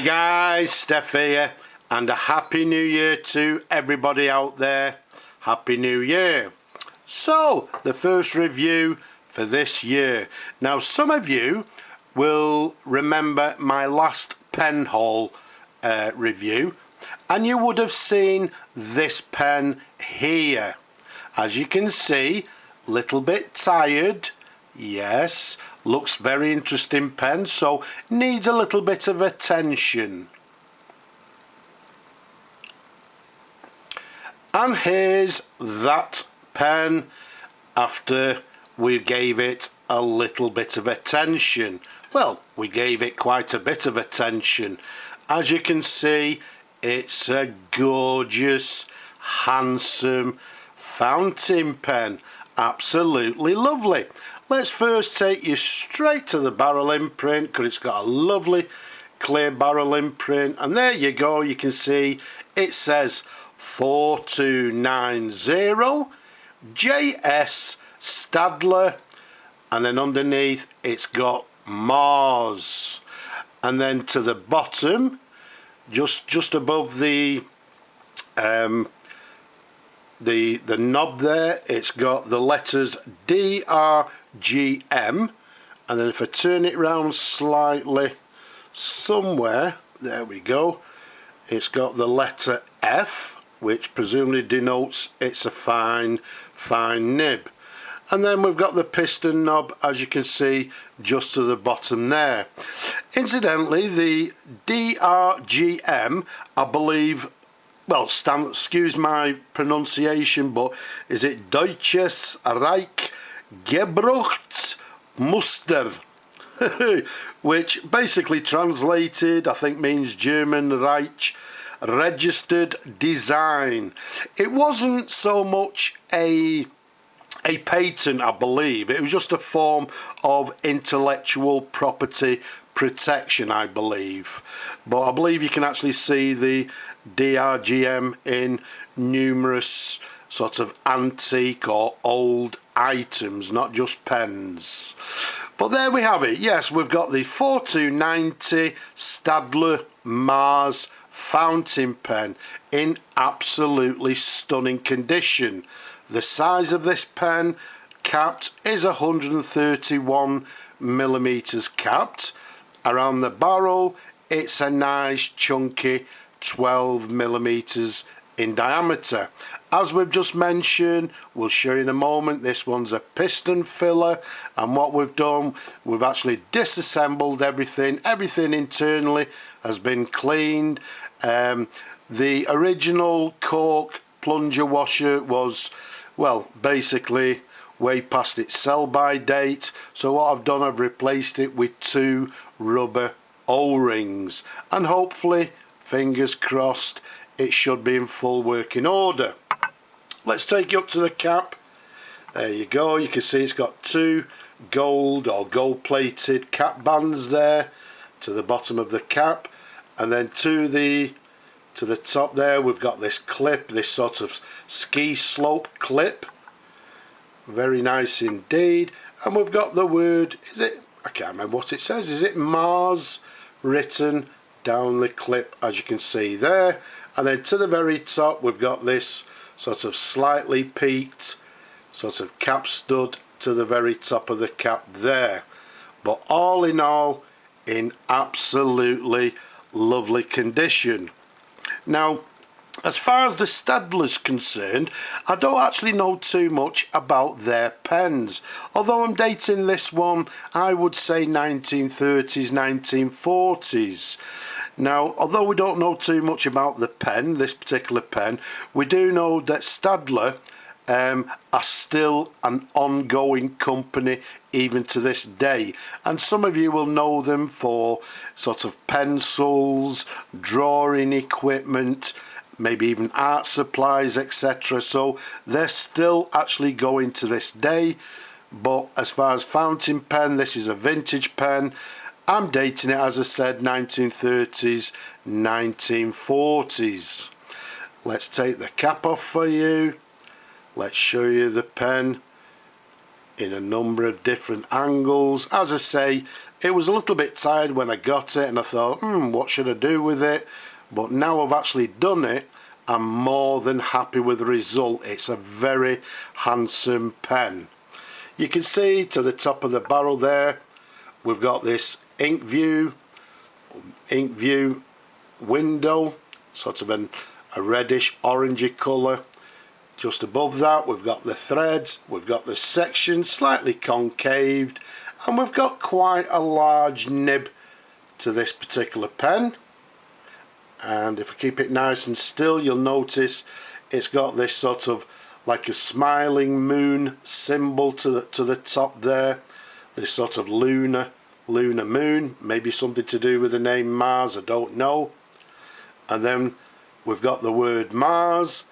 guys, Steph here, and a happy new year to everybody out there. Happy new year. So the first review for this year. Now some of you will remember my last pen haul review, and you would have seen this pen here. As you can see, little bit tired. Yes, looks very interesting pen, so needs a little bit of attention. And here's that pen after we gave it a little bit of attention. Well, we gave it quite a bit of attention. As you can see, it's a gorgeous, handsome fountain pen. Absolutely lovely. Let's first take you straight to the barrel imprint, because it's got a lovely clear barrel imprint, and there you go. You can see it says 4290 J S Staedtler, and then underneath it's got Mars, and then to the bottom, just above the knob there, it's got the letters DRGM, and then if I turn it round slightly somewhere, there we go, it's got the letter F, which presumably denotes it's a fine nib. And then we've got the piston knob, as you can see, just to the bottom there. Incidentally, the DRGM, I believe, well, excuse my pronunciation, but is it Deutsches Reich Gebrauchsmuster, which basically translated, I think, means German Reich registered design. It wasn't so much a patent, I believe. It was just a form of intellectual property protection, I believe. But I believe you can actually see the DRGM in numerous sort of antique or old items, not just pens. But there we have it. Yes, we've got the 4290 Staedtler Mars fountain pen in absolutely stunning condition. The size of this pen capped is 131 millimeters capped. Around the barrel, it's a nice chunky 12 millimeters in diameter. As we've just mentioned, we'll show you in a moment, this one's a piston filler, and what we've done, we've actually disassembled everything internally has been cleaned. The original cork plunger washer was, well, basically way past its sell-by date, so what I've done, I've replaced it with 2 rubber O-rings, and hopefully, fingers crossed, it should be in full working order. Let's take you up to the cap. There you go. You can see it's got 2 gold or gold plated cap bands there to the bottom of the cap, and then to the top there we've got this clip, this sort of ski slope clip. Very nice indeed. And we've got the word, is it, I can't remember what it says, is it Mars, written down the clip, as you can see there. And then to the very top we've got this sort of slightly peaked sort of cap stud to the very top of the cap there. But all in all, in absolutely lovely condition. Now, as far as the Staedtler's concerned, I don't actually know too much about their pens. Although I'm dating this one, I would say 1930s, 1940s. Now, although we don't know too much about the pen, this particular pen, we do know that Staedtler are still an ongoing company even to this day, and some of you will know them for sort of pencils, drawing equipment, maybe even art supplies, etc. So they're still actually going to this day. But as far as fountain pen, this is a vintage pen. I'm dating it, as I said, 1930s, 1940s. Let's take the cap off for you. Let's show you the pen. in a number of different angles. As I say, it was a little bit tired when I got it and I thought, what should I do with it? But now I've actually done it, I'm more than happy with the result. It's a very handsome pen. You can see to the top of the barrel there, we've got this ink view window, sort of a reddish orangey colour. Just above that we've got the threads, we've got the section slightly concaved, and we've got quite a large nib to this particular pen. And if I keep it nice and still, you'll notice it's got this sort of like a smiling moon symbol to the top there, this sort of lunar moon, maybe something to do with the name Mars, I don't know. And then we've got the word Mars,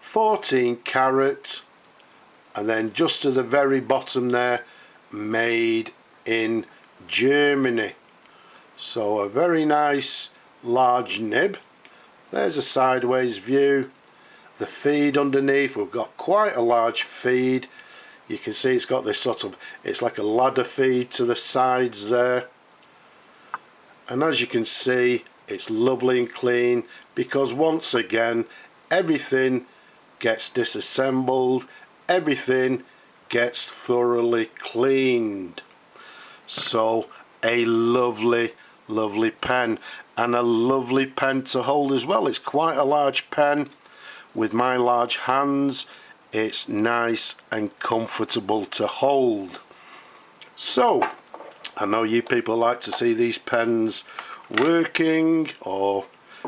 14 carat, and then just to the very bottom there, made in Germany. So a very nice large nib. There's a sideways view. The feed underneath, we've got quite a large feed. You can see it's got this sort of, it's like a ladder feed to the sides there. And as you can see, it's lovely and clean, because once again everything gets disassembled, everything gets thoroughly cleaned. So a lovely pen, and a lovely pen to hold as well. It's quite a large pen. With my large hands, it's nice and comfortable to hold. So I know you people like to see these pens working or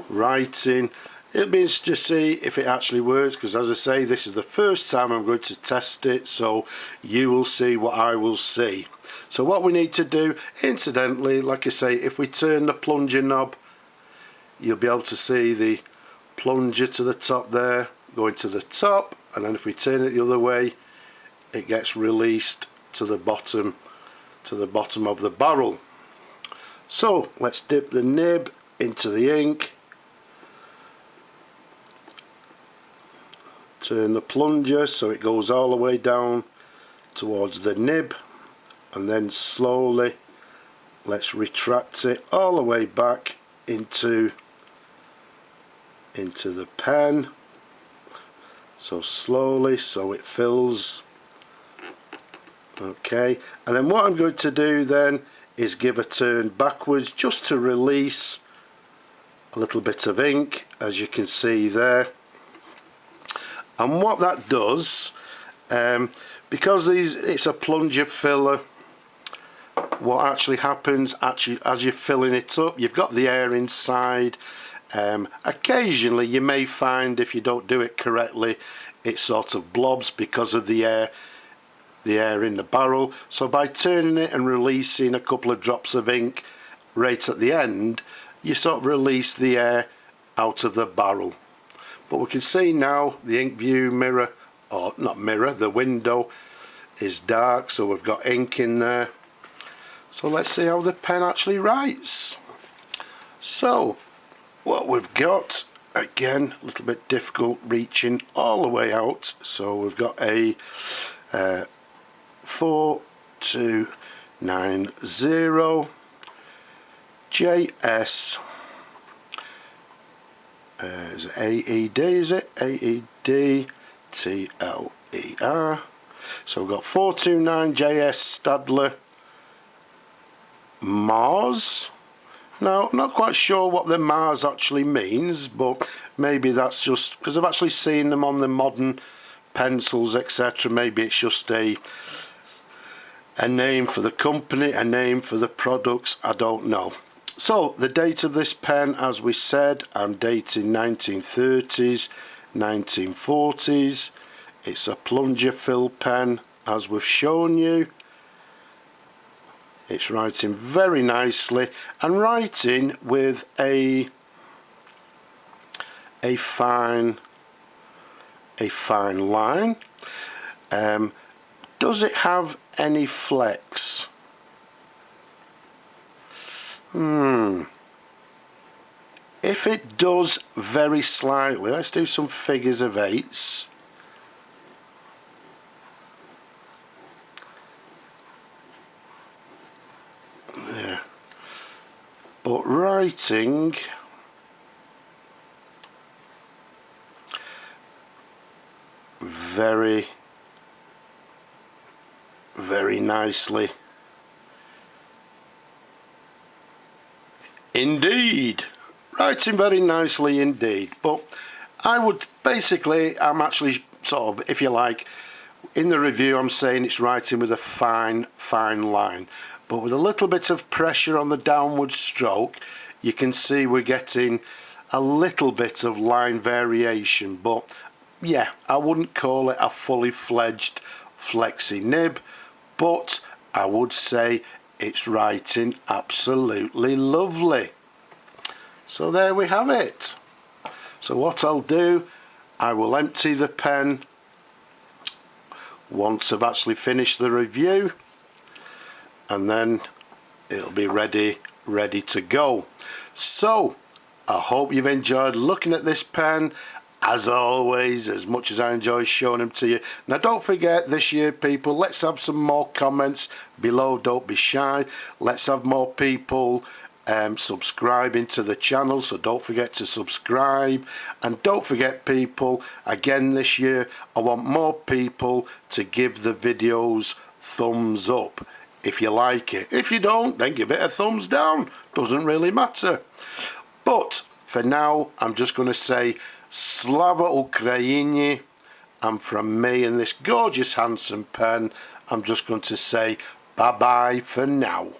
writing. It'll be interesting to see if it actually works, because as I say, this is the first time I'm going to test it, so you will see what I will see. So what we need to do, incidentally, like I say, if we turn the plunger knob, you'll be able to see the plunger to the top there, going to the top, and then if we turn it the other way, it gets released to the bottom of the barrel. So let's dip the nib into the ink, turn the plunger so it goes all the way down towards the nib, and then slowly let's retract it all the way back into the pen. So slowly, so it fills. Okay, and then what I'm going to do then is give a turn backwards just to release a little bit of ink, as you can see there. And what that does, because it's a plunger filler, what actually happens as you're filling it up, you've got the air inside. Occasionally you may find, if you don't do it correctly, it sort of blobs because of the air in the barrel. So by turning it and releasing a couple of drops of ink right at the end, you sort of release the air out of the barrel. But we can see now the ink view mirror, or not mirror, the window is dark, so we've got ink in there. So let's see how the pen actually writes. So what we've got, again, a little bit difficult reaching all the way out, so we've got a 4290 J S, is it AED, is it? AEDTLER. So we've got 429 J S Staedtler Mars. Now, I'm not quite sure what the Mars actually means, but maybe that's just because I've actually seen them on the modern pencils, etc. Maybe it's just a name for the company, a name for the products, I don't know. So the date of this pen, as we said, I'm dating 1930s, 1940s. It's a plunger fill pen, as we've shown you. It's writing very nicely, and writing with a fine line. Does it have any flex? If it does, very slightly. Let's do some figures of eights. but writing very nicely indeed. Writing very nicely indeed. But I would basically, I'm actually sort of, if you like, in the review I'm saying it's writing with a fine line, but with a little bit of pressure on the downward stroke you can see we're getting a little bit of line variation. But yeah, I wouldn't call it a fully fledged flexi nib, but I would say it's writing absolutely lovely. So there we have it. So what I'll do, I will empty the pen once I've actually finished the review, and then it'll be ready to go. So I hope you've enjoyed looking at this pen, as always, as much as I enjoy showing them to you. Now don't forget, this year people, let's have some more comments below, don't be shy. Let's have more people subscribing to the channel, so don't forget to subscribe. And don't forget people, again this year I want more people to give the videos thumbs up if you like it. If you don't, then give it a thumbs down, doesn't really matter. But for now I'm just going to say Slava Ukraini, and from me and this gorgeous handsome pen I'm just going to say bye bye for now.